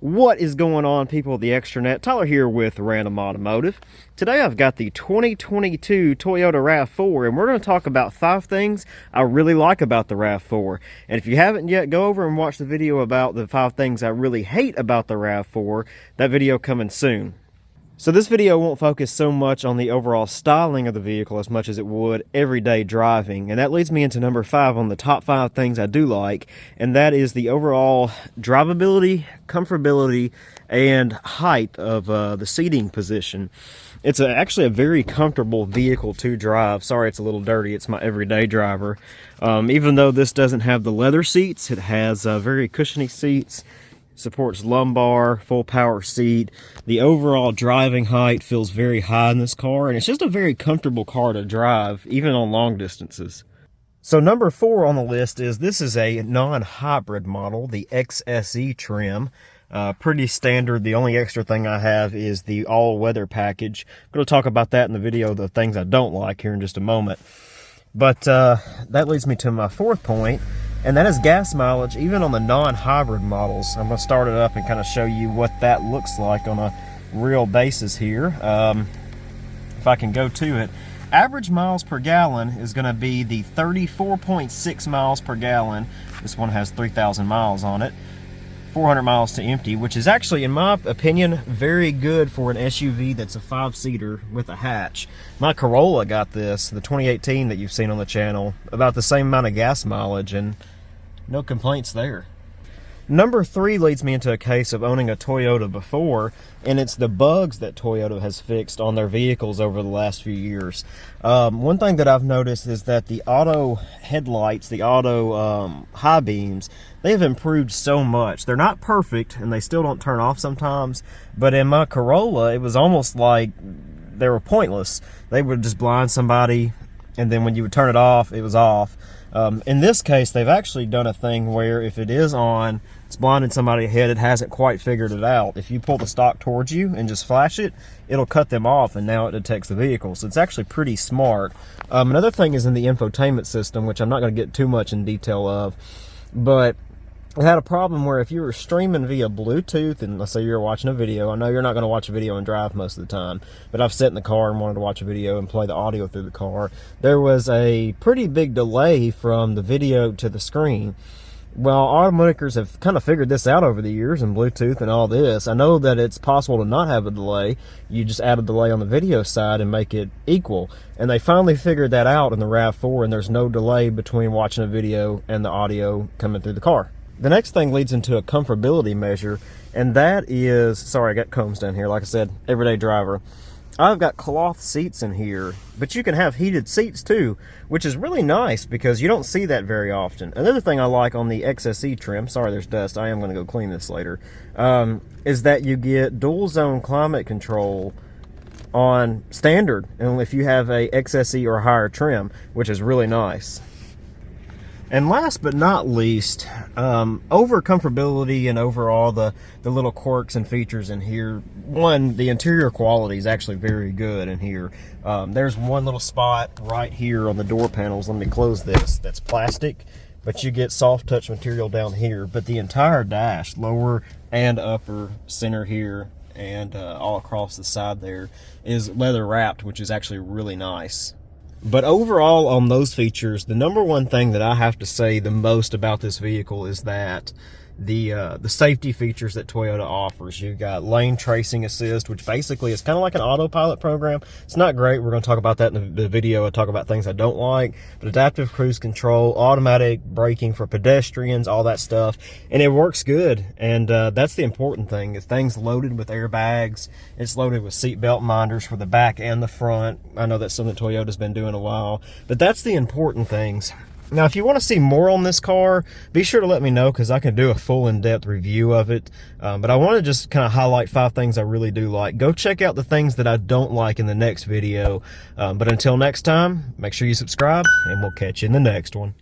What is going on, people of the extranet? Tyler here with Random Automotive. Today I've got the 2022 Toyota RAV4, and we're going to talk about 5 things I really like about the RAV4. And if you haven't yet, go over and watch the video about the 5 things I really hate about the RAV4. That video coming soon. So this video won't focus so much on the overall styling of the vehicle as much as it would everyday driving. And that leads me into number 5 on the top 5 things I do like, and that is the overall drivability, comfortability, and height of the seating position. It's actually a very comfortable vehicle to drive. Sorry it's a little dirty, it's my everyday driver. Even though this doesn't have the leather seats, it has very cushiony seats. Supports lumbar, full power seat. The overall driving height feels very high in this car, and it's just a very comfortable car to drive, even on long distances. So number 4 on the list is this is a non-hybrid model, the XSE trim. Pretty standard. The only extra thing I have is the all-weather package. I'm going to talk about that in the video, the things I don't like, here in just a moment. But that leads me to my 4th point. And that is gas mileage, even on the non-hybrid models. I'm going to start it up and kind of show you what that looks like on a real basis here. If I can go to it. Average miles per gallon is going to be the 34.6 miles per gallon. This one has 3,000 miles on it. 400 miles to empty, which is actually, in my opinion, very good for an SUV that's a 5-seater with a hatch. My Corolla got this, the 2018 that you've seen on the channel, about the same amount of gas mileage, and no complaints there. Number 3 leads me into a case of owning a Toyota before, and it's the bugs that Toyota has fixed on their vehicles over the last few years. One thing that I've noticed is that the auto headlights, the auto high beams, they have improved so much. They're not perfect, and they still don't turn off sometimes, but in my Corolla, it was almost like they were pointless. They would just blind somebody, and then when you would turn it off, it was off. In this case, they've actually done a thing where if it is on, it's blinding somebody ahead, it hasn't quite figured it out. If you pull the stock towards you and just flash it, it'll cut them off, and now it detects the vehicle. So it's actually pretty smart. Another thing is in the infotainment system, which I'm not going to get too much in detail of, but it had a problem where if you were streaming via Bluetooth, and let's say you're watching a video, I know you're not going to watch a video and drive most of the time, but I've sat in the car and wanted to watch a video and play the audio through the car. There was a pretty big delay from the video to the screen. Well, automakers have kind of figured this out over the years, and Bluetooth and all this. I know that it's possible to not have a delay. You just add a delay on the video side and make it equal. And they finally figured that out in the RAV4, and there's no delay between watching a video and the audio coming through the car. The next thing leads into a comfortability measure, and that is, sorry, I got combs down here, like I said, everyday driver. I've got cloth seats in here, but you can have heated seats too, which is really nice because you don't see that very often. Another thing I like on the XSE trim, sorry there's dust, I am going to go clean this later, is that you get dual zone climate control on standard, and if you have a XSE or higher trim, which is really nice. And last but not least, over comfortability and overall the little quirks and features in here, one, the interior quality is actually very good in here. There's one little spot right here on the door panels, let me close this, that's plastic, but you get soft touch material down here. But the entire dash, lower and upper, center here, and all across the side there, is leather wrapped, which is actually really nice. But overall on those features, the number one thing that I have to say the most about this vehicle is that the safety features that Toyota offers. You've got lane tracing assist, which basically is kind of like an autopilot program. It's not great. We're going to talk about that in the video. I talk about things I don't like. But adaptive cruise control, automatic braking for pedestrians, all that stuff. And it works good. And that's the important thing. Is things loaded with airbags. It's loaded with seatbelt minders for the back and the front. I know that's something Toyota's been doing a while. But that's the important things. Now, if you want to see more on this car, be sure to let me know because I can do a full in-depth review of it. But I want to just kind of highlight 5 things I really do like. Go check out the things that I don't like in the next video. But until next time, make sure you subscribe, and we'll catch you in the next one.